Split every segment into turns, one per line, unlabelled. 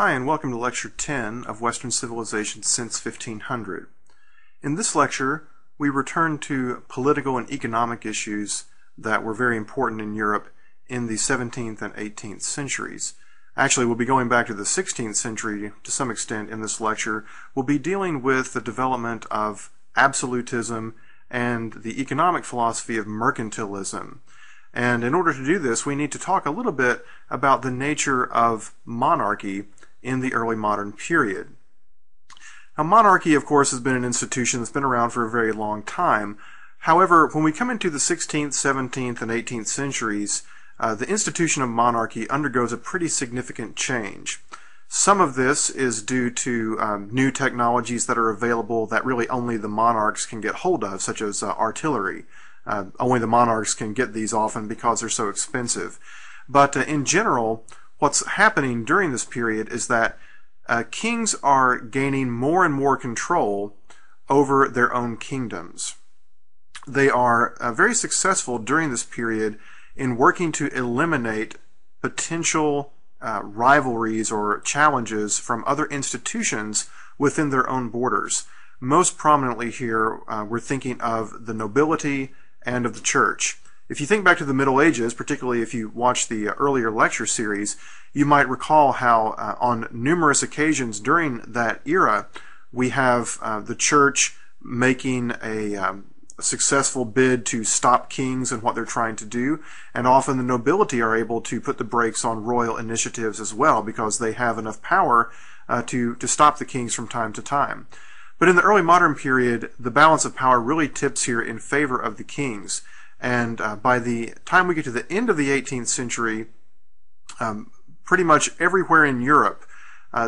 Hi, and welcome to Lecture 10 of Western Civilization since 1500. In this lecture, we return to political and economic issues that were very important in Europe in the 17th and 18th centuries. Actually, we'll be going back to the 16th century to some extent in this lecture. We'll be dealing with the development of absolutism and the economic philosophy of mercantilism. And in order to do this, we need to talk a little bit about the nature of monarchy in the early modern period. Now, monarchy, of course, has been an institution that's been around for a very long time. However, when we come into the 16th, 17th, and 18th centuries, the institution of monarchy undergoes a pretty significant change. Some of this is due to new technologies that are available that really only the monarchs can get hold of, such as artillery. Only the monarchs can get these often because they're so expensive. But in general, what's happening during this period is that kings are gaining more and more control over their own kingdoms. They are very successful during this period in working to eliminate potential rivalries or challenges from other institutions within their own borders. Most prominently here, we're thinking of the nobility and of the church. If you think back to the Middle Ages, particularly if you watch the earlier lecture series, you might recall how on numerous occasions during that era, we have the church making a successful bid to stop kings and what they're trying to do, and often the nobility are able to put the brakes on royal initiatives as well because they have enough power to stop the kings from time to time. But in the early modern period, the balance of power really tips here in favor of the kings. And by the time we get to the end of the 18th century, pretty much everywhere in Europe,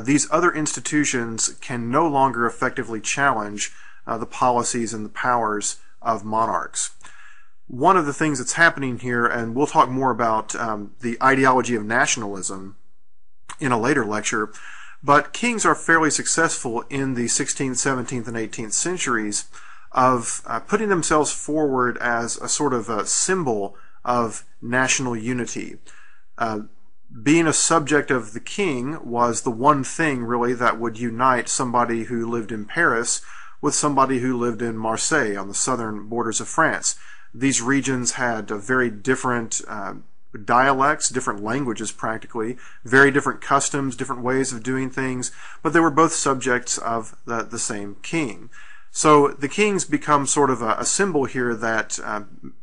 these other institutions can no longer effectively challenge the policies and the powers of monarchs. One of the things that's happening here, and we'll talk more about the ideology of nationalism in a later lecture, but kings are fairly successful in the 16th, 17th, and 18th centuries of putting themselves forward as a sort of a symbol of national unity. Being a subject of the king was the one thing really that would unite somebody who lived in Paris with somebody who lived in Marseille on the southern borders of France. These regions had very different dialects, different languages practically, very different customs, different ways of doing things, but they were both subjects of the same king. So the kings become sort of a symbol here that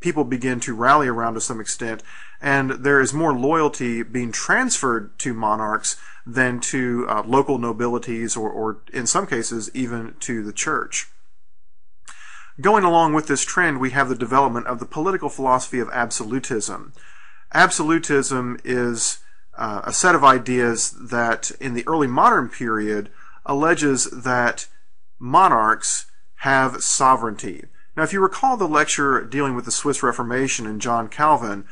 people begin to rally around to some extent, and there is more loyalty being transferred to monarchs than to local nobilities or in some cases even to the church. Going along with this trend, we have the development of the political philosophy of absolutism. Absolutism is a set of ideas that in the early modern period alleges that monarchs have sovereignty. Now, if you recall the lecture dealing with the Swiss Reformation and John Calvin,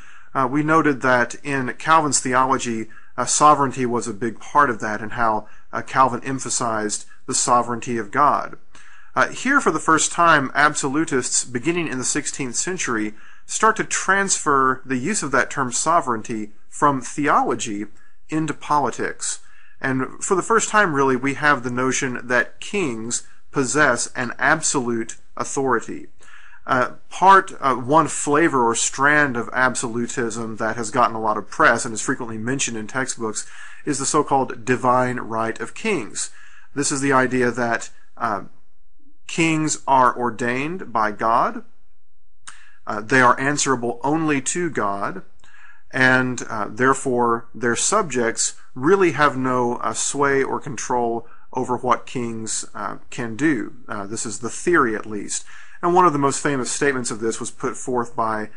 we noted that in Calvin's theology, sovereignty was a big part of that and how Calvin emphasized the sovereignty of God. Here, for the first time, absolutists, beginning in the 16th century, start to transfer the use of that term sovereignty from theology into politics. And for the first time, really, we have the notion that kings possess an absolute authority. One flavor or strand of absolutism that has gotten a lot of press and is frequently mentioned in textbooks is the so-called divine right of kings. This is the idea that kings are ordained by God, they are answerable only to God, and therefore their subjects really have no sway or control over what kings can do. This is the theory, at least. And one of the most famous statements of this was put forth by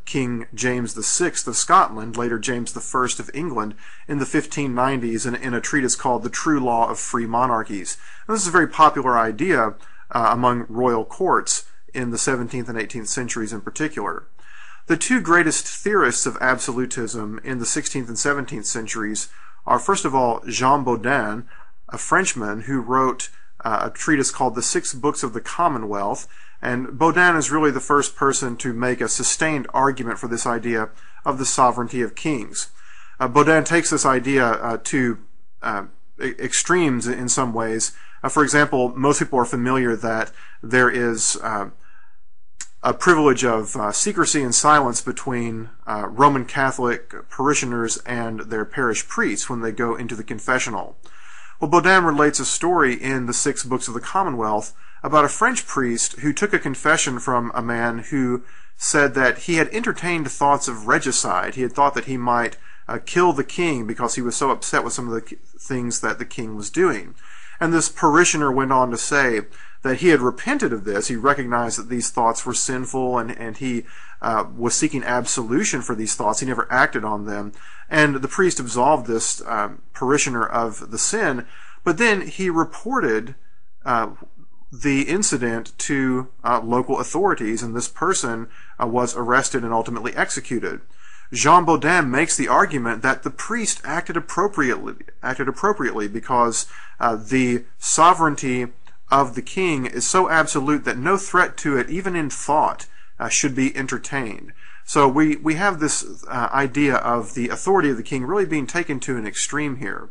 King James VI of Scotland, later James I of England, in the 1590s in a treatise called The True Law of Free Monarchies. And this is a very popular idea among royal courts in the 17th and 18th centuries in particular. The two greatest theorists of absolutism in the 16th and 17th centuries are, first of all, Jean Bodin, a Frenchman who wrote a treatise called The Six Books of the Commonwealth, and Bodin is really the first person to make a sustained argument for this idea of the sovereignty of kings. Bodin takes this idea to extremes in some ways. For example, most people are familiar that there is a privilege of secrecy and silence between Roman Catholic parishioners and their parish priests when they go into the confessional. Well, Baudin relates a story in the 6 Books of the Commonwealth about a French priest who took a confession from a man who said that he had entertained thoughts of regicide. He had thought that he might kill the king because he was so upset with some of the things that the king was doing. And this parishioner went on to say that he had repented of this. He recognized that these thoughts were sinful, and he was seeking absolution for these thoughts. He never acted on them. And the priest absolved this parishioner of the sin, but then he reported the incident to local authorities, and this person was arrested and ultimately executed. Jean Baudin makes the argument that the priest acted appropriately because the sovereignty of the king is so absolute that no threat to it, even in thought, should be entertained. So we have this idea of the authority of the king really being taken to an extreme here.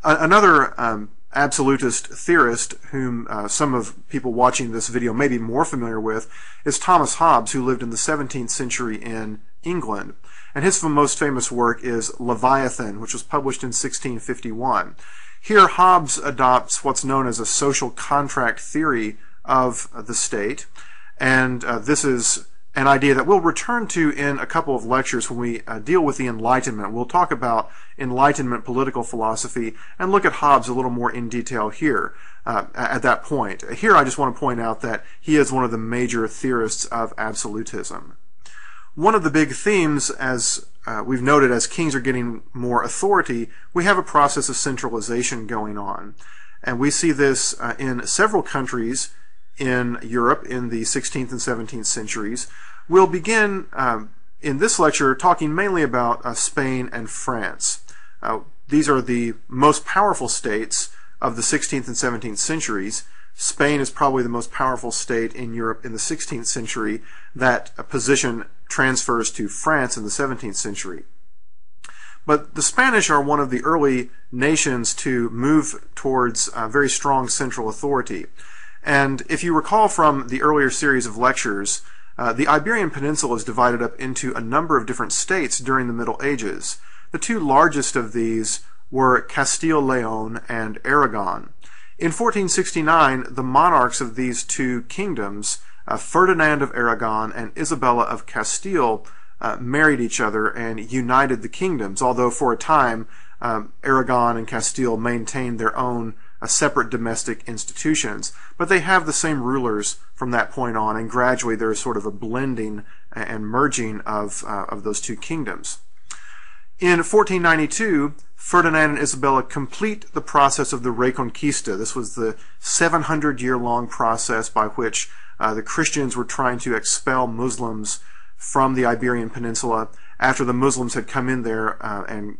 Another absolutist theorist whom some of people watching this video may be more familiar with is Thomas Hobbes, who lived in the 17th century in England. And his most famous work is Leviathan, which was published in 1651. Here Hobbes adopts what's known as a social contract theory of the state, and this is an idea that we'll return to in a couple of lectures when we deal with the Enlightenment. We'll talk about Enlightenment political philosophy and look at Hobbes a little more in detail here at that point. Here I just want to point out that he is one of the major theorists of absolutism. One of the big themes, as we've noted, as kings are getting more authority, we have a process of centralization going on. And we see this in several countries in Europe in the 16th and 17th centuries. We'll begin in this lecture talking mainly about Spain and France. These are the most powerful states of the 16th and 17th centuries. Spain is probably the most powerful state in Europe in the 16th century. That position transfers to France in the 17th century. But the Spanish are one of the early nations to move towards very strong central authority. And if you recall from the earlier series of lectures, the Iberian Peninsula is divided up into a number of different states during the Middle Ages. The 2 largest of these were Castile-Leon and Aragon. In 1469, the monarchs of these 2 kingdoms, Ferdinand of Aragon and Isabella of Castile, married each other and united the kingdoms, although for a time Aragon and Castile maintained their own separate domestic institutions. But they have the same rulers from that point on, and gradually there is sort of a blending and merging of those 2 kingdoms. In 1492, Ferdinand and Isabella complete the process of the Reconquista. This was the 700-year-long process by which the Christians were trying to expel Muslims from the Iberian Peninsula after the Muslims had come in there and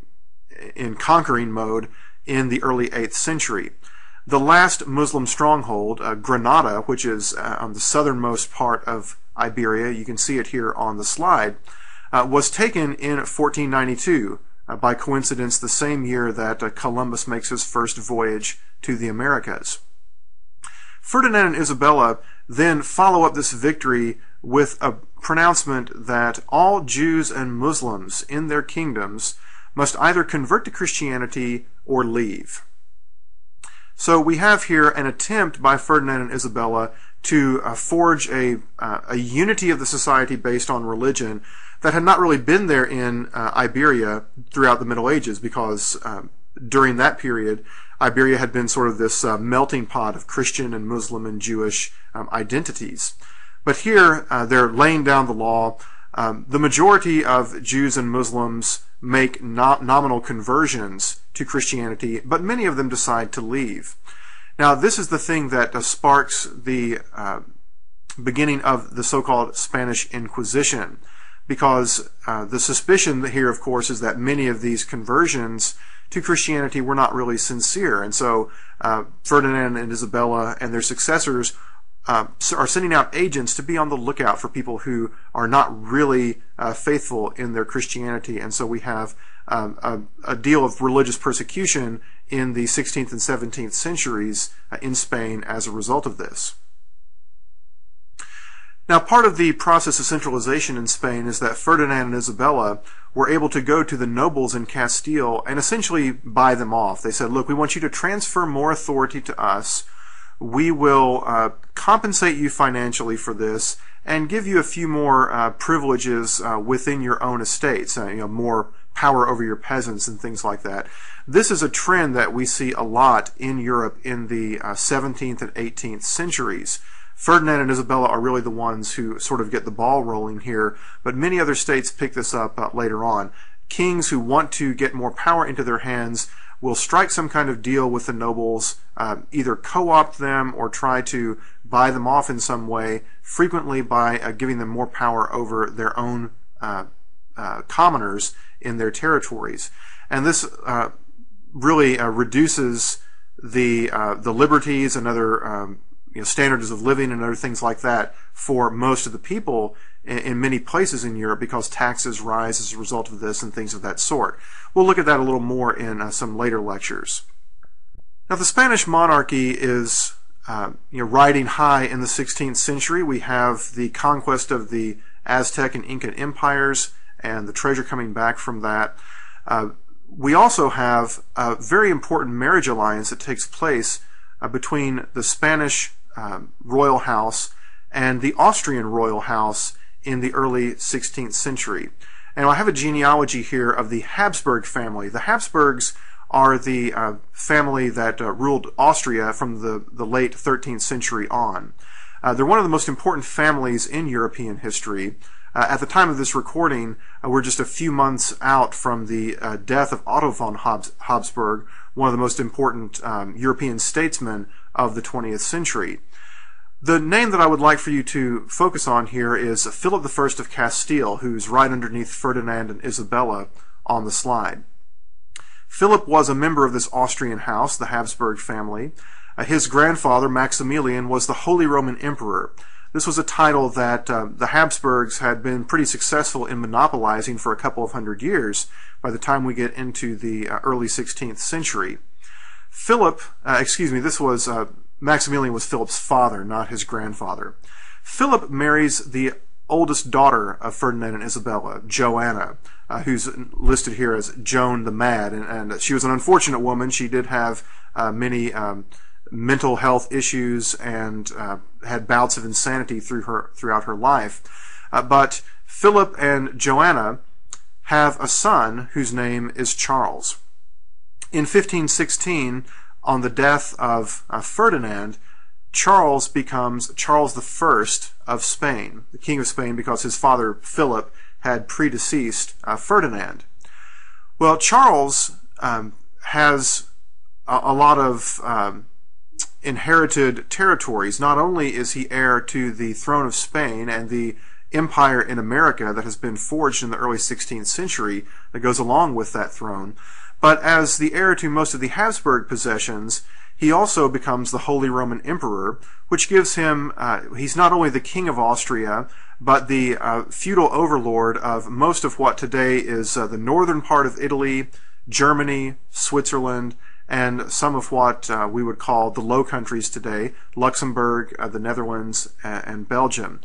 in conquering mode in the early 8th century. The last Muslim stronghold, Granada, which is on the southernmost part of Iberia, you can see it here on the slide, was taken in 1492, by coincidence the same year that Columbus makes his first voyage to the Americas. Ferdinand and Isabella then follow up this victory with a pronouncement that all Jews and Muslims in their kingdoms must either convert to Christianity or leave. So we have here an attempt by Ferdinand and Isabella to forge a unity of the society based on religion that had not really been there in Iberia throughout the Middle Ages, because during that period, Iberia had been sort of this melting pot of Christian and Muslim and Jewish identities. But here, they're laying down the law. The majority of Jews and Muslims make nominal conversions to Christianity, but many of them decide to leave. Now, this is the thing that sparks the beginning of the so-called Spanish Inquisition, because the suspicion here, of course, is that many of these conversions to Christianity were not really sincere. And so Ferdinand and Isabella and their successors are sending out agents to be on the lookout for people who are not really faithful in their Christianity. And so we have a deal of religious persecution in the 16th and 17th centuries in Spain as a result of this. Now, part of the process of centralization in Spain is that Ferdinand and Isabella were able to go to the nobles in Castile and essentially buy them off. They said, look, we want you to transfer more authority to us. We will compensate you financially for this and give you a few more privileges within your own estates, more power over your peasants and things like that. This is a trend that we see a lot in Europe in the 17th and 18th centuries. Ferdinand and Isabella are really the ones who sort of get the ball rolling here, but many other states pick this up later on. Kings who want to get more power into their hands will strike some kind of deal with the nobles, either co-opt them or try to buy them off in some way, frequently by giving them more power over their own commoners in their territories. And this really reduces the liberties and other standards of living and other things like that for most of the people in many places in Europe, because taxes rise as a result of this and things of that sort. We'll look at that a little more in some later lectures. Now, the Spanish monarchy is riding high in the 16th century. We have the conquest of the Aztec and Inca empires and the treasure coming back from that. We also have a very important marriage alliance that takes place between the Spanish royal house and the Austrian royal house in the early 16th century. And I have a genealogy here of the Habsburg family. The Habsburgs are the family that ruled Austria from the late 13th century on. They're one of the most important families in European history. At the time of this recording, we're just a few months out from the death of Otto von Habsburg, one of the most important European statesmen of the 20th century. The name that I would like for you to focus on here is Philip I of Castile, who's right underneath Ferdinand and Isabella on the slide. Philip was a member of this Austrian house, the Habsburg family. His grandfather, Maximilian, was the Holy Roman Emperor. This was a title that the Habsburgs had been pretty successful in monopolizing for a couple of hundred years by the time we get into the early 16th century. Maximilian was Philip's father, not his grandfather. Philip marries the oldest daughter of Ferdinand and Isabella, Joanna, who's listed here as Joan the Mad, and she was an unfortunate woman. She did have many mental health issues and had bouts of insanity throughout her life. But Philip and Joanna have a son whose name is Charles. In 1516, on the death of Ferdinand, Charles becomes Charles I of Spain, the King of Spain, because his father Philip had predeceased Ferdinand. Well, Charles has a lot of inherited territories. Not only is he heir to the throne of Spain and the empire in America that has been forged in the early 16th century that goes along with that throne, but as the heir to most of the Habsburg possessions, he also becomes the Holy Roman Emperor, which gives him, he's not only the King of Austria, but the feudal overlord of most of what today is the northern part of Italy, Germany, Switzerland, and some of what we would call the Low Countries today, Luxembourg, the Netherlands, and Belgium.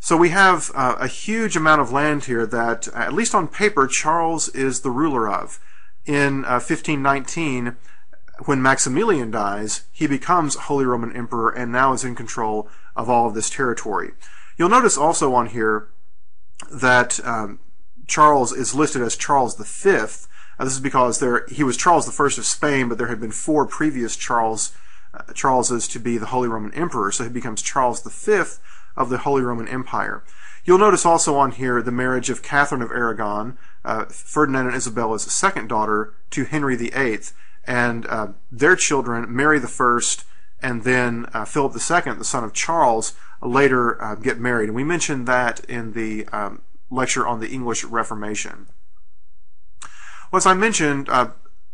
So we have a huge amount of land here that, at least on paper, Charles is the ruler of. In 1519, when Maximilian dies, he becomes Holy Roman Emperor and now is in control of all of this territory. You'll notice also on here that Charles is listed as Charles V. This is because he was Charles I of Spain, but there had been 4 previous Charleses to be the Holy Roman Emperor, so he becomes Charles V of the Holy Roman Empire. You'll notice also on here the marriage of Catherine of Aragon, Ferdinand and Isabella's second daughter, to Henry VIII, and their children, Mary I and then Philip II, the son of Charles, later get married. And we mentioned that in the lecture on the English Reformation. Well, as I mentioned,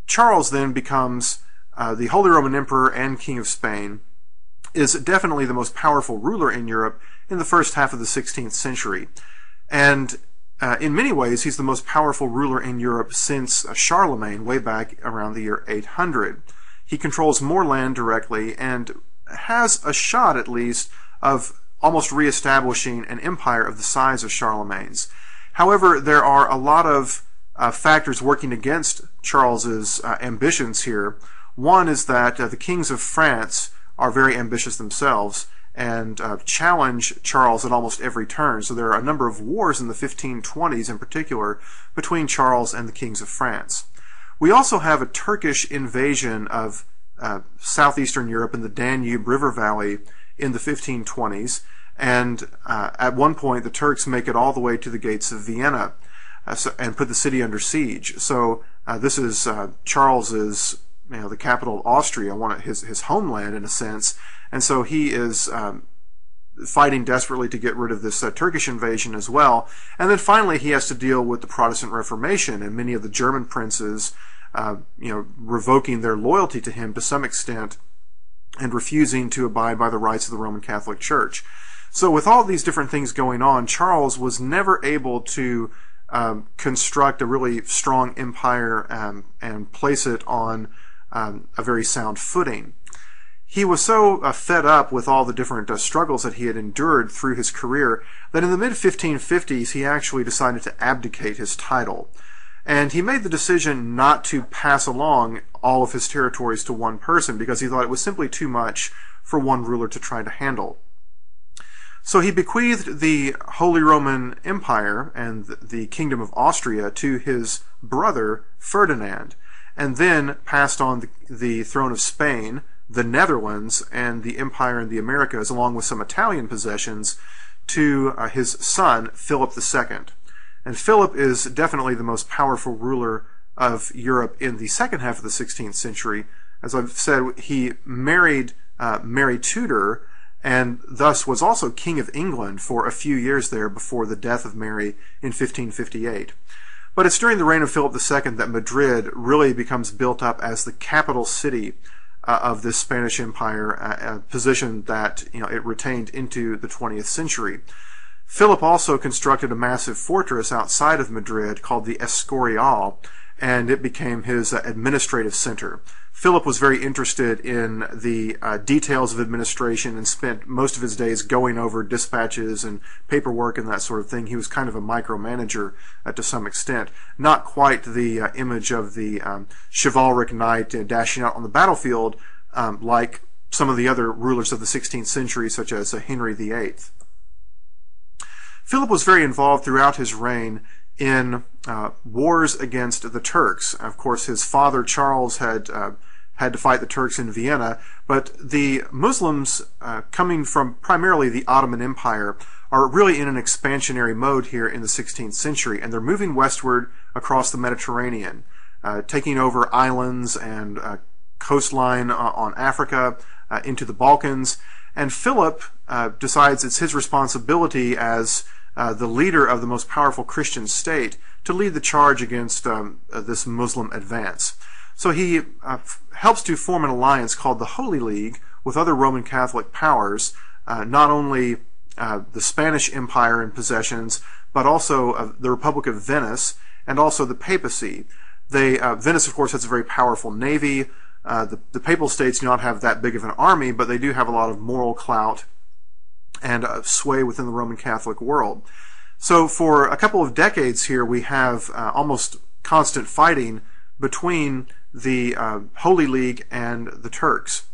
Charles then becomes the Holy Roman Emperor and King of Spain. is definitely the most powerful ruler in Europe in the first half of the 16th century. And in many ways, he's the most powerful ruler in Europe since Charlemagne, way back around the year 800. He controls more land directly and has a shot, at least, of almost reestablishing an empire of the size of Charlemagne's. However, there are a lot of factors working against Charles's ambitions here. One is that the kings of France are very ambitious themselves and challenge Charles at almost every turn. So there are a number of wars in the 1520s in particular between Charles and the kings of France. We also have a Turkish invasion of southeastern Europe in the Danube River Valley in the 1520s, and at one point the Turks make it all the way to the gates of Vienna and put the city under siege. So this is Charles's, the capital of Austria, his homeland in a sense, and so he is fighting desperately to get rid of this Turkish invasion as well. And then finally he has to deal with the Protestant Reformation and many of the German princes revoking their loyalty to him to some extent and refusing to abide by the rights of the Roman Catholic Church. So with all these different things going on, Charles was never able to construct a really strong empire and place it on a very sound footing. He was so fed up with all the different struggles that he had endured through his career that in the mid-1550s he actually decided to abdicate his title. And he made the decision not to pass along all of his territories to one person because he thought it was simply too much for one ruler to try to handle. So he bequeathed the Holy Roman Empire and the Kingdom of Austria to his brother Ferdinand, and then passed on the throne of Spain, the Netherlands, and the empire in the Americas, along with some Italian possessions, to his son, Philip II. And Philip is definitely the most powerful ruler of Europe in the second half of the 16th century. As I've said, he married Mary Tudor, and thus was also King of England for a few years there before the death of Mary in 1558. But it's during the reign of Philip II that Madrid really becomes built up as the capital city of this Spanish Empire, a position that it retained into the 20th century. Philip also constructed a massive fortress outside of Madrid called the Escorial, and it became his administrative center. Philip was very interested in the details of administration and spent most of his days going over dispatches and paperwork and that sort of thing. He was kind of a micromanager to some extent. Not quite the image of the chivalric knight dashing out on the battlefield like some of the other rulers of the 16th century, such as Henry VIII. Philip was very involved throughout his reign in wars against the Turks. Of course, his father Charles had to fight the Turks in Vienna, but the Muslims, coming from primarily the Ottoman Empire, are really in an expansionary mode here in the 16th century, and they're moving westward across the Mediterranean, taking over islands and coastline on Africa, into the Balkans. And Philip decides it's his responsibility as the leader of the most powerful Christian state to lead the charge against this Muslim advance. So he helps to form an alliance called the Holy League with other Roman Catholic powers, not only the Spanish Empire and possessions, but also the Republic of Venice and also the papacy. Venice, of course, has a very powerful navy. The Papal States do not have that big of an army, but they do have a lot of moral clout and sway within the Roman Catholic world. So for a couple of decades here, we have almost constant fighting between the Holy League and the Turks.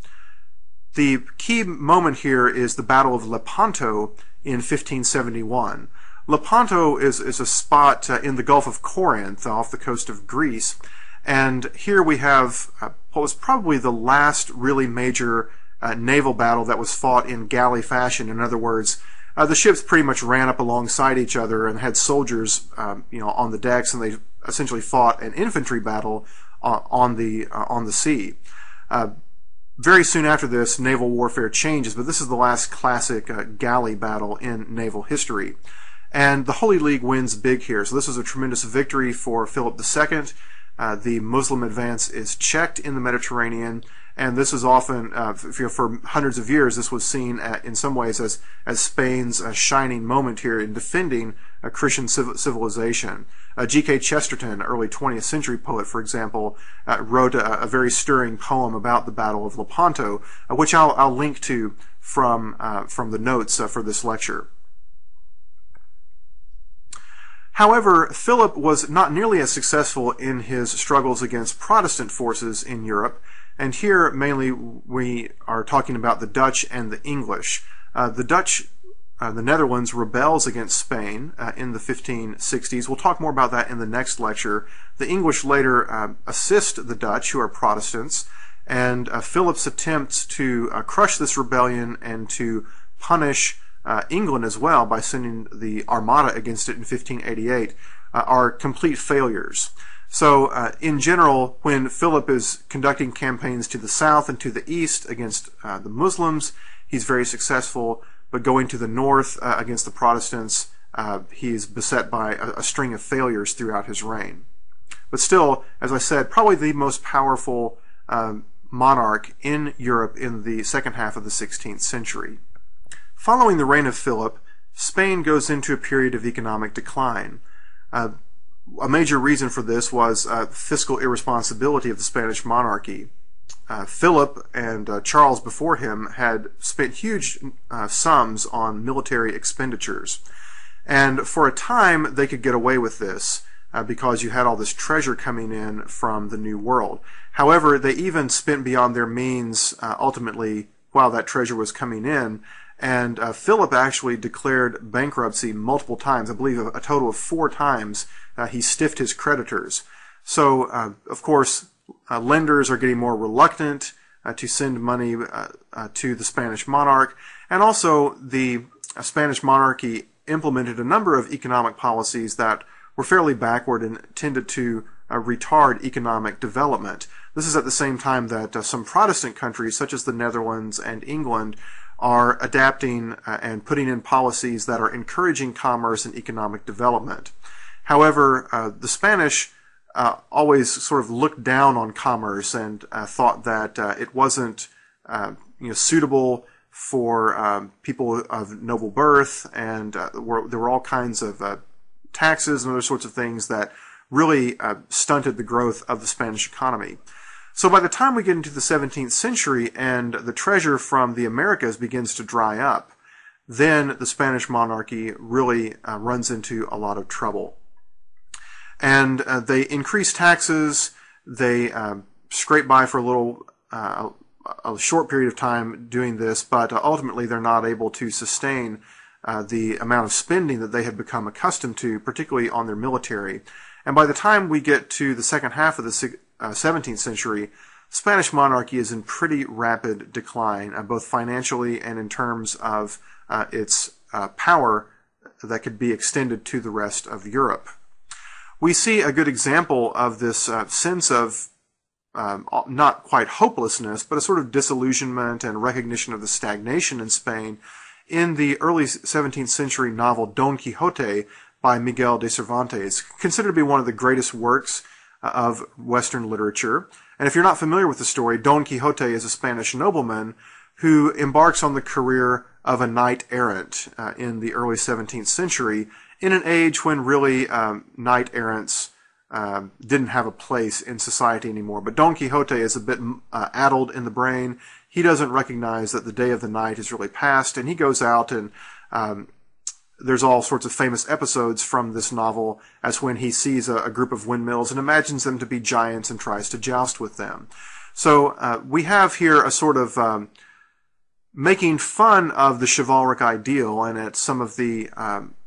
The key moment here is the Battle of Lepanto in 1571. Lepanto is a spot in the Gulf of Corinth off the coast of Greece, and here we have what was probably the last really major naval battle that was fought in galley fashion. In other words, the ships pretty much ran up alongside each other and had soldiers, on the decks, and they essentially fought an infantry battle on the sea. Very soon after this, naval warfare changes, but this is the last classic galley battle in naval history. And the Holy League wins big here. So this was a tremendous victory for Philip II. The Muslim advance is checked in the Mediterranean, And this is often, for hundreds of years, this was seen in some ways as Spain's shining moment here in defending Christian civilization. G.K. Chesterton, early 20th century poet, for example, wrote a very stirring poem about the Battle of Lepanto, which I'll link to from the notes for this lecture. However, Philip was not nearly as successful in his struggles against Protestant forces in Europe, and here mainly we are talking about the Dutch and the English. The Dutch, the Netherlands, rebels against Spain in the 1560s. We'll talk more about that in the next lecture. The English later assist the Dutch, who are Protestants, and Philip's attempts to crush this rebellion and to punish England as well by sending the Armada against it in 1588 are complete failures. So in general, when Philip is conducting campaigns to the south and to the east against the Muslims, he's very successful, but going to the north against the Protestants, he's beset by a string of failures throughout his reign. But still, as I said, probably the most powerful monarch in Europe in the second half of the 16th century. Following the reign of Philip, Spain goes into a period of economic decline. A major reason for this was fiscal irresponsibility of the Spanish monarchy. Philip and Charles before him had spent huge sums on military expenditures. And for a time, they could get away with this because you had all this treasure coming in from the New World. However, they even spent beyond their means ultimately while that treasure was coming in. And Philip actually declared bankruptcy multiple times. I believe a total of 4 times he stiffed his creditors. So, of course, lenders are getting more reluctant to send money to the Spanish monarch. And also, the Spanish monarchy implemented a number of economic policies that were fairly backward and tended to retard economic development. This is at the same time that some Protestant countries, such as the Netherlands and England, are adapting and putting in policies that are encouraging commerce and economic development. However, the Spanish always sort of looked down on commerce and thought that it wasn't suitable for people of noble birth, and there were all kinds of taxes and other sorts of things that really stunted the growth of the Spanish economy. So by the time we get into the 17th century and the treasure from the Americas begins to dry up, then the Spanish monarchy really runs into a lot of trouble. And they increase taxes, they scrape by for a short period of time doing this, but ultimately they're not able to sustain the amount of spending that they had become accustomed to, particularly on their military. And by the time we get to the second half of the 17th century, Spanish monarchy is in pretty rapid decline, both financially and in terms of its power that could be extended to the rest of Europe. We see a good example of this sense of not quite hopelessness, but a sort of disillusionment and recognition of the stagnation in Spain in the early 17th century novel Don Quixote by Miguel de Cervantes, considered to be one of the greatest works of Western literature. And if you're not familiar with the story, Don Quixote is a Spanish nobleman who embarks on the career of a knight-errant in the early 17th century, in an age when really knight-errants didn't have a place in society anymore. But Don Quixote is a bit addled in the brain. He doesn't recognize that the day of the knight is really past, and he goes out and there's all sorts of famous episodes from this novel as when he sees a group of windmills and imagines them to be giants and tries to joust with them. So we have here a sort of making fun of the chivalric ideal and at some of the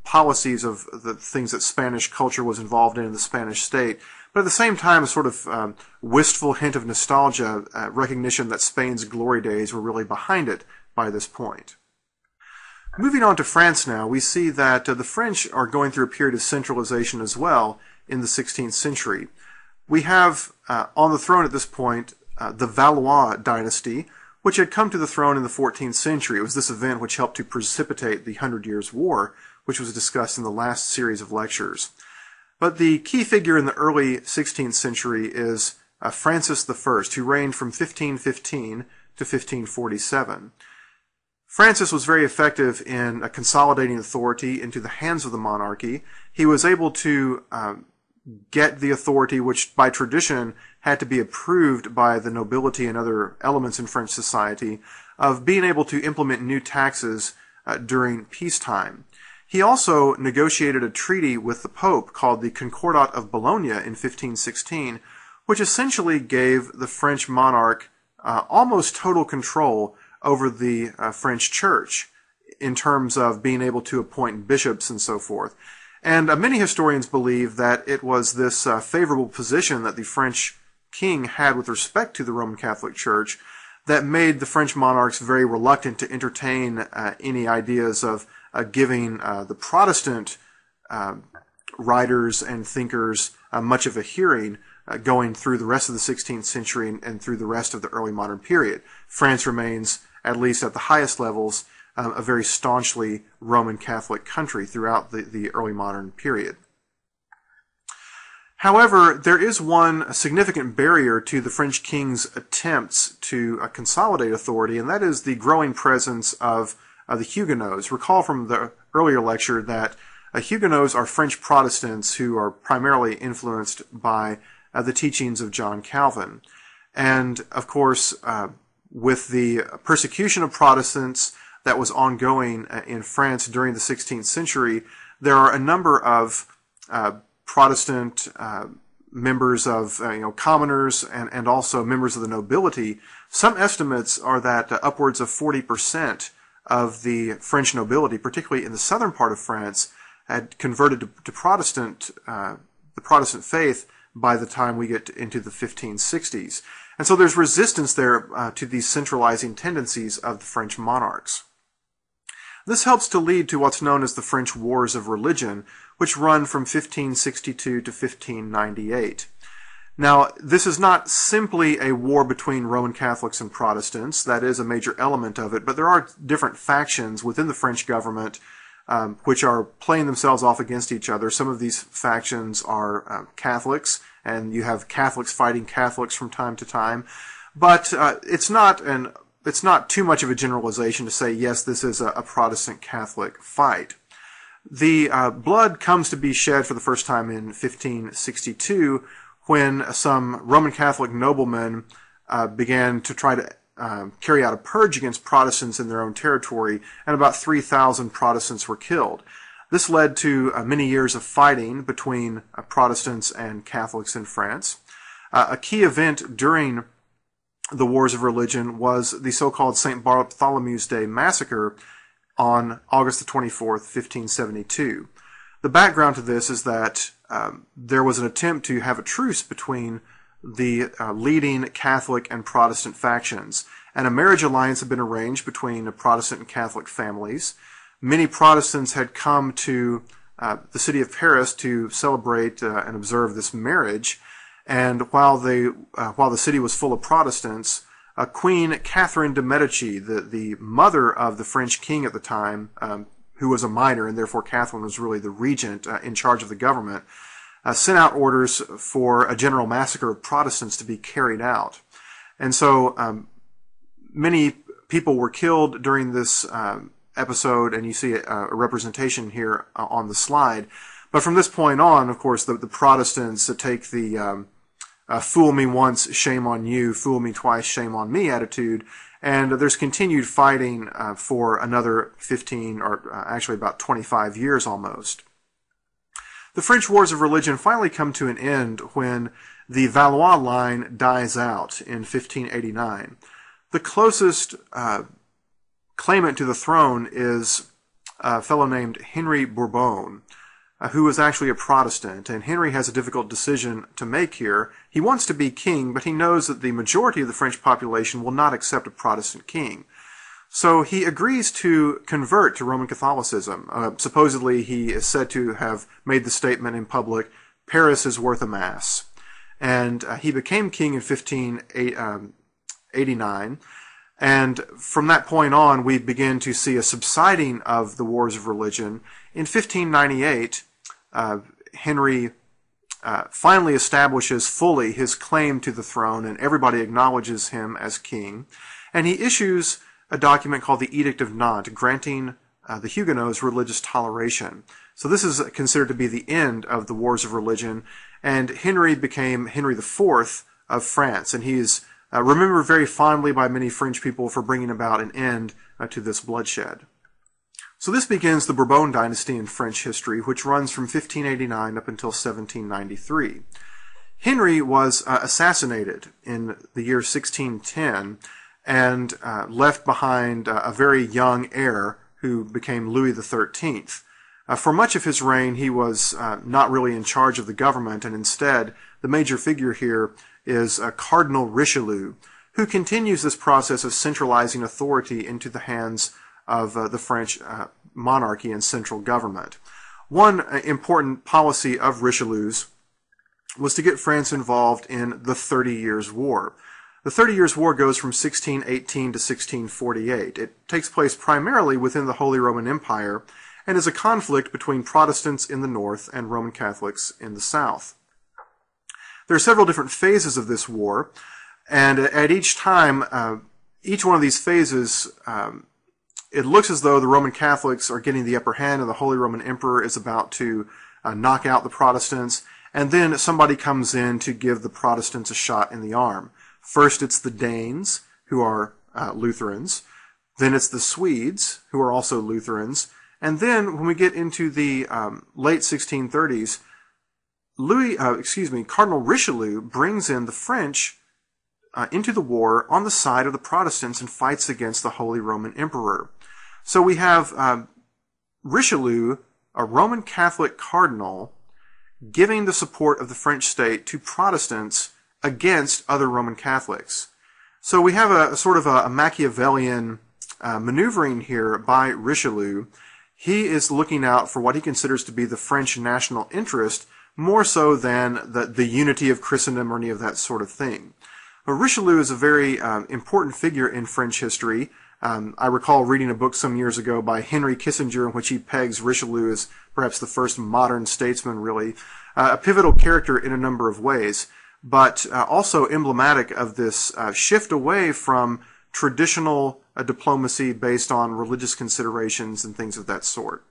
policies of the things that Spanish culture was involved in the Spanish state, but at the same time a sort of wistful hint of nostalgia, recognition that Spain's glory days were really behind it by this point. Moving on to France now, we see that the French are going through a period of centralization as well in the 16th century. We have on the throne at this point the Valois dynasty, which had come to the throne in the 14th century. It was this event which helped to precipitate the 100 Years' War, which was discussed in the last series of lectures. But the key figure in the early 16th century is Francis I, who reigned from 1515 to 1547. Francis was very effective in consolidating authority into the hands of the monarchy. He was able to get the authority, which by tradition had to be approved by the nobility and other elements in French society, of being able to implement new taxes during peacetime. He also negotiated a treaty with the Pope called the Concordat of Bologna in 1516, which essentially gave the French monarch almost total control over the French church in terms of being able to appoint bishops and so forth. And many historians believe that it was this favorable position that the French king had with respect to the Roman Catholic Church that made the French monarchs very reluctant to entertain any ideas of giving the Protestant writers and thinkers much of a hearing going through the rest of the 16th century and through the rest of the early modern period. France remains, at least at the highest levels, a very staunchly Roman Catholic country throughout the early modern period. However, there is one significant barrier to the French king's attempts to consolidate authority, and that is the growing presence of the Huguenots. Recall from the earlier lecture that Huguenots are French Protestants who are primarily influenced by the teachings of John Calvin. And, of course, with the persecution of Protestants that was ongoing in France during the 16th century, there are a number of Protestant members of commoners and also members of the nobility. Some estimates are that upwards of 40% of the French nobility, particularly in the southern part of France, had converted to the Protestant faith by the time we get into the 1560s. And so there's resistance there to these centralizing tendencies of the French monarchs. This helps to lead to what's known as the French Wars of Religion, which run from 1562 to 1598. Now, this is not simply a war between Roman Catholics and Protestants. That is a major element of it, but there are different factions within the French government which are playing themselves off against each other. Some of these factions are Catholics, and you have Catholics fighting Catholics from time to time. But it's not too much of a generalization to say, yes, this is a Protestant-Catholic fight. The blood comes to be shed for the first time in 1562 when some Roman Catholic noblemen began to try to carry out a purge against Protestants in their own territory, and about 3,000 Protestants were killed. This led to many years of fighting between Protestants and Catholics in France. A key event during the Wars of Religion was the so-called St. Bartholomew's Day massacre on August the 24th, 1572. The background to this is that there was an attempt to have a truce between the leading Catholic and Protestant factions, and a marriage alliance had been arranged between Protestant and Catholic families. Many Protestants had come to the city of Paris to celebrate and observe this marriage, and while the city was full of Protestants, Queen Catherine de' Medici, the mother of the French king at the time, who was a minor, and therefore Catherine was really the regent in charge of the government, sent out orders for a general massacre of Protestants to be carried out. And so many people were killed during this episode, and you see a representation here on the slide. But from this point on, of course, the Protestants take the fool me once, shame on you, fool me twice, shame on me attitude, and there's continued fighting for another 15, or actually about 25 years almost. The French Wars of Religion finally come to an end when the Valois line dies out in 1589. The closest claimant to the throne is a fellow named Henry Bourbon, who was actually a Protestant, and Henry has a difficult decision to make here. He wants to be king, but he knows that the majority of the French population will not accept a Protestant king. So he agrees to convert to Roman Catholicism. Supposedly he is said to have made the statement in public, "Paris is worth a mass." And he became king in 1589. And from that point on, we begin to see a subsiding of the Wars of Religion. In 1598, Henry finally establishes fully his claim to the throne, and everybody acknowledges him as king. And he issues a document called the Edict of Nantes, granting the Huguenots religious toleration. So this is considered to be the end of the wars of religion, and Henry became Henry IV of France, and he is remembered very fondly by many French people for bringing about an end to this bloodshed. So this begins the Bourbon Dynasty in French history, which runs from 1589 up until 1793. Henry was assassinated in the year 1610 and left behind a very young heir who became Louis XIII. For much of his reign, he was not really in charge of the government, and instead, the major figure here is Cardinal Richelieu, who continues this process of centralizing authority into the hands of the French monarchy and central government. One important policy of Richelieu's was to get France involved in the 30 Years' War. The 30 Years' War goes from 1618 to 1648. It takes place primarily within the Holy Roman Empire and is a conflict between Protestants in the north and Roman Catholics in the south. There are several different phases of this war, and at each time, each one of these phases, it looks as though the Roman Catholics are getting the upper hand and the Holy Roman Emperor is about to knock out the Protestants, and then somebody comes in to give the Protestants a shot in the arm. First, it's the Danes, who are Lutherans. Then it's the Swedes, who are also Lutherans. And then, when we get into the late 1630s, Cardinal Richelieu brings in the French into the war on the side of the Protestants and fights against the Holy Roman Emperor. So we have Richelieu, a Roman Catholic cardinal, giving the support of the French state to Protestants against other Roman Catholics. So we have a sort of a Machiavellian maneuvering here by Richelieu. He is looking out for what he considers to be the French national interest, more so than the unity of Christendom or any of that sort of thing. But Richelieu is a very important figure in French history. I recall reading a book some years ago by Henry Kissinger in which he pegs Richelieu as perhaps the first modern statesman, really. A pivotal character in a number of ways, but also emblematic of this shift away from traditional diplomacy based on religious considerations and things of that sort.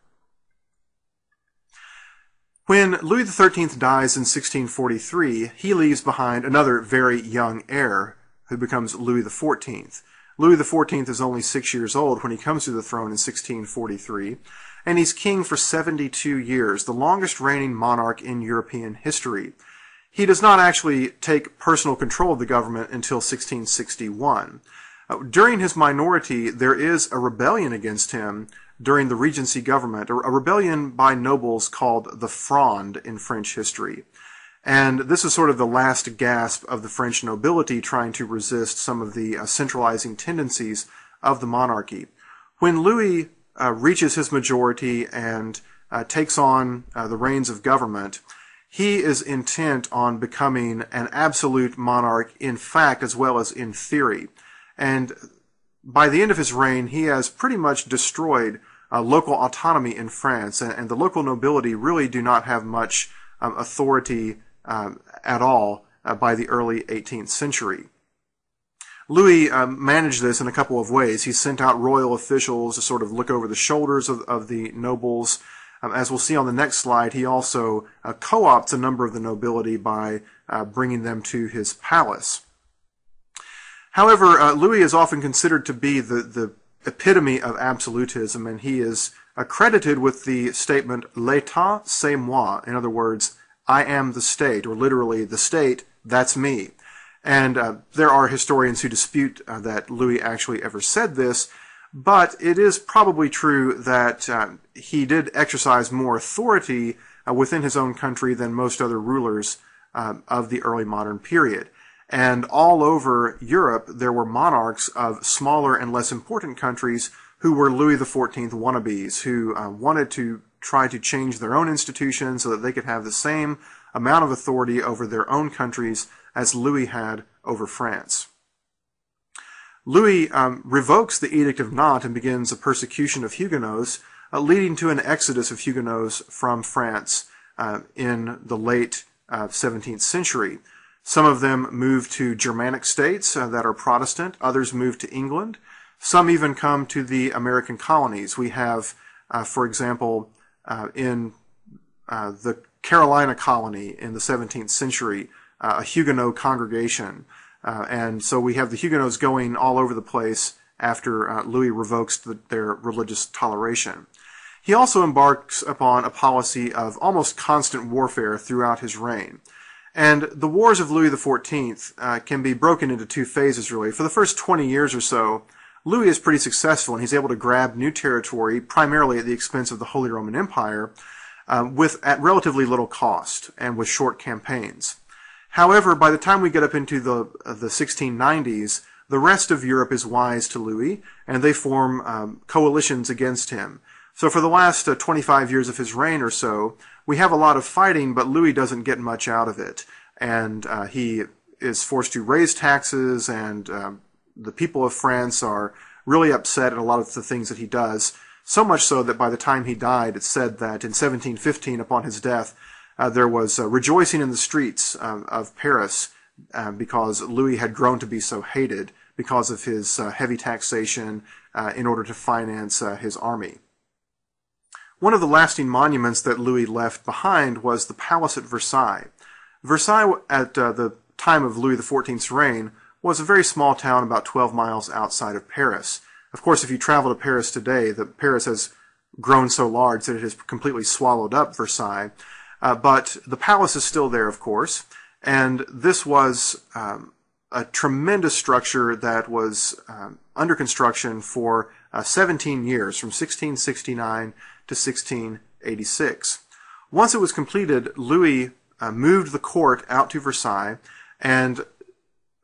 When Louis XIII dies in 1643, he leaves behind another very young heir who becomes Louis XIV. Louis XIV is only 6 years old when he comes to the throne in 1643, and he's king for 72 years, the longest reigning monarch in European history. He does not actually take personal control of the government until 1661. During his minority, there is a rebellion against him during the Regency government, a rebellion by nobles called the Fronde in French history. And this is sort of the last gasp of the French nobility trying to resist some of the centralizing tendencies of the monarchy. When Louis reaches his majority and takes on the reins of government, he is intent on becoming an absolute monarch in fact as well as in theory. And by the end of his reign, he has pretty much destroyed local autonomy in France, and the local nobility really do not have much authority at all by the early 18th century. Louis managed this in a couple of ways. He sent out royal officials to sort of look over the shoulders of the nobles. As we'll see on the next slide, he also co-opts a number of the nobility by bringing them to his palace. However, Louis is often considered to be the epitome of absolutism, and he is credited with the statement, "L'État, c'est moi." In other words, I am the state, or literally, the state, that's me. And there are historians who dispute that Louis actually ever said this, but it is probably true that he did exercise more authority within his own country than most other rulers of the early modern period. And all over Europe, there were monarchs of smaller and less important countries who were Louis XIV wannabes, who wanted to try to change their own institutions so that they could have the same amount of authority over their own countries as Louis had over France. Louis revokes the Edict of Nantes and begins a persecution of Huguenots, leading to an exodus of Huguenots from France in the late 17th century. Some of them moved to Germanic states that are Protestant. Others moved to England. Some even come to the American colonies. We have, for example, in the Carolina colony in the 17th century, a Huguenot congregation. And so we have the Huguenots going all over the place after Louis revokes their religious toleration. He also embarks upon a policy of almost constant warfare throughout his reign. And the wars of Louis XIV can be broken into two phases, really. For the first 20 years or so, Louis is pretty successful, and he's able to grab new territory, primarily at the expense of the Holy Roman Empire, at relatively little cost and with short campaigns. However, by the time we get up into the 1690s, the rest of Europe is wise to Louis, and they form coalitions against him. So for the last 25 years of his reign or so, we have a lot of fighting, but Louis doesn't get much out of it. And he is forced to raise taxes, and the people of France are really upset at a lot of the things that he does. So much so that by the time he died, it's said that in 1715, upon his death, there was rejoicing in the streets of Paris because Louis had grown to be so hated because of his heavy taxation in order to finance his army. One of the lasting monuments that Louis left behind was the palace at Versailles. Versailles, at the time of Louis XIV's reign, was a very small town about 12 miles outside of Paris. Of course, if you travel to Paris today, Paris has grown so large that it has completely swallowed up Versailles. But the palace is still there, of course, and this was a tremendous structure that was under construction for 17 years, from 1669 to 1686. Once it was completed, Louis moved the court out to Versailles, and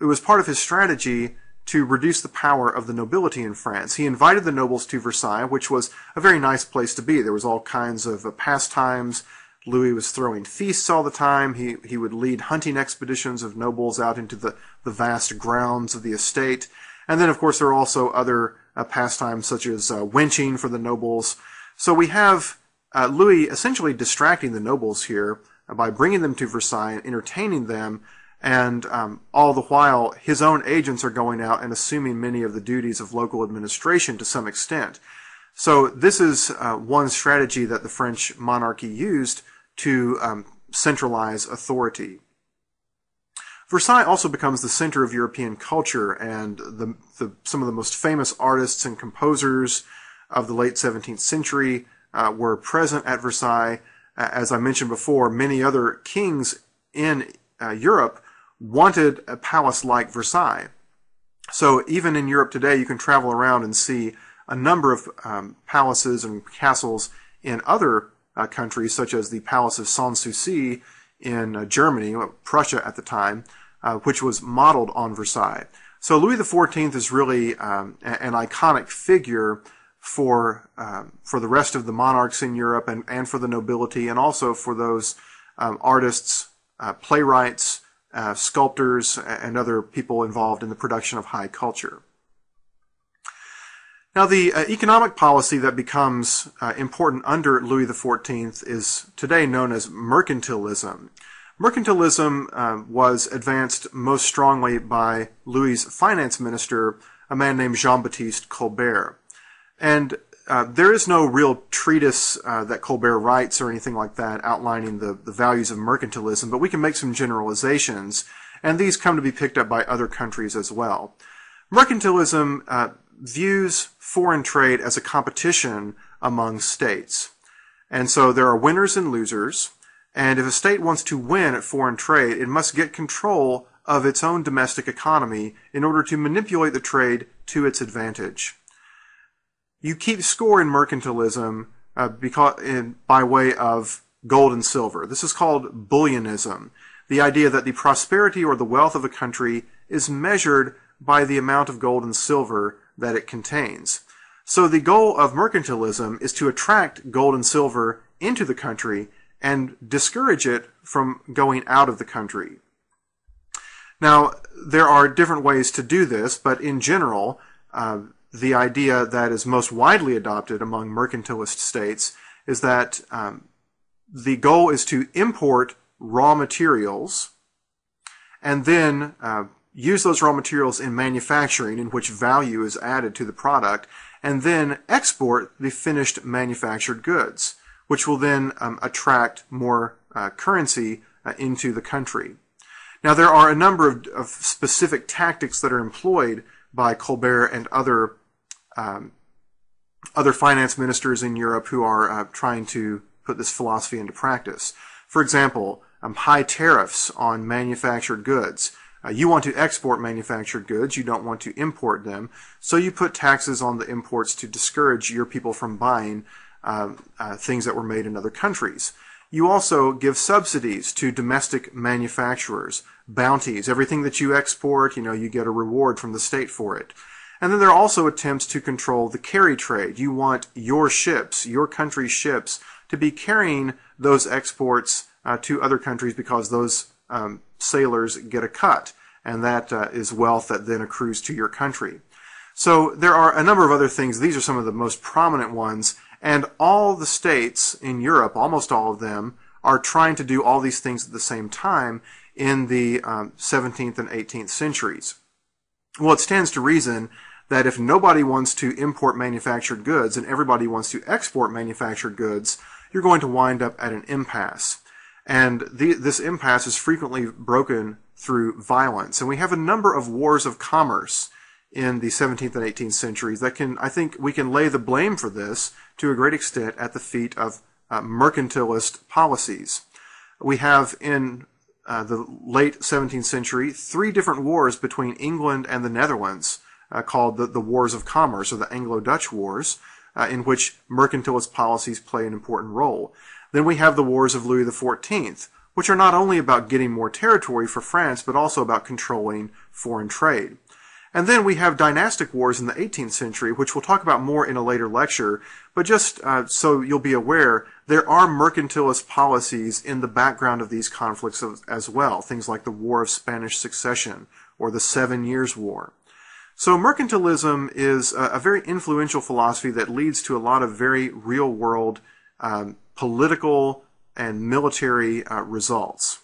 it was part of his strategy to reduce the power of the nobility in France. He invited the nobles to Versailles, which was a very nice place to be. There was all kinds of pastimes. Louis was throwing feasts all the time. He would lead hunting expeditions of nobles out into the vast grounds of the estate. And then, of course, there are also other pastimes such as wenching for the nobles. So we have Louis essentially distracting the nobles here by bringing them to Versailles and entertaining them, and all the while his own agents are going out and assuming many of the duties of local administration to some extent. So this is one strategy that the French monarchy used to centralize authority. Versailles also becomes the center of European culture, and some of the most famous artists and composers of the late 17th century were present at Versailles. As I mentioned before, many other kings in Europe wanted a palace like Versailles. So even in Europe today, you can travel around and see a number of palaces and castles in other countries, such as the Palace of Sanssouci in Germany, Prussia at the time, which was modeled on Versailles. So Louis XIV is really an iconic figure for the rest of the monarchs in Europe, and for the nobility, and also for those artists, playwrights, sculptors, and other people involved in the production of high culture. Now, the economic policy that becomes important under Louis XIV is today known as mercantilism. Mercantilism was advanced most strongly by Louis's finance minister, a man named Jean-Baptiste Colbert. And there is no real treatise that Colbert writes or anything like that outlining the values of mercantilism, but we can make some generalizations, and these come to be picked up by other countries as well. Mercantilism views foreign trade as a competition among states. And so there are winners and losers, and if a state wants to win at foreign trade, it must get control of its own domestic economy in order to manipulate the trade to its advantage. You keep score in mercantilism by way of gold and silver. This is called bullionism, the idea that the prosperity or the wealth of a country is measured by the amount of gold and silver that it contains. So the goal of mercantilism is to attract gold and silver into the country and discourage it from going out of the country. Now, there are different ways to do this, but in general, the idea that is most widely adopted among mercantilist states is that the goal is to import raw materials and then use those raw materials in manufacturing, in which value is added to the product, and then export the finished manufactured goods, which will then attract more currency into the country. Now, there are a number of specific tactics that are employed by Colbert and other finance ministers in Europe who are trying to put this philosophy into practice. For example, high tariffs on manufactured goods. You want to export manufactured goods, you don't want to import them, so you put taxes on the imports to discourage your people from buying things that were made in other countries. You also give subsidies to domestic manufacturers, bounties. Everything that you export, you get a reward from the state for it. And then there are also attempts to control the carry trade. You want your ships, your country's ships, to be carrying those exports to other countries because those sailors get a cut, and that is wealth that then accrues to your country. So there are a number of other things. These are some of the most prominent ones, and all the states in Europe, almost all of them, are trying to do all these things at the same time in the 17th and 18th centuries. Well, it stands to reason that if nobody wants to import manufactured goods and everybody wants to export manufactured goods, you're going to wind up at an impasse. And this impasse is frequently broken through violence. And we have a number of wars of commerce in the 17th and 18th centuries that I think we can lay the blame for this to a great extent at the feet of mercantilist policies. We have in the late 17th century 3 different wars between England and the Netherlands called the Wars of Commerce, or the Anglo-Dutch Wars, in which mercantilist policies play an important role. Then we have the Wars of Louis XIV, which are not only about getting more territory for France, but also about controlling foreign trade. And then we have dynastic wars in the 18th century, which we'll talk about more in a later lecture, but just so you'll be aware, there are mercantilist policies in the background of these conflicts as well, things like the War of Spanish Succession or the 7 Years' War. So mercantilism is a very influential philosophy that leads to a lot of very real-world political and military results.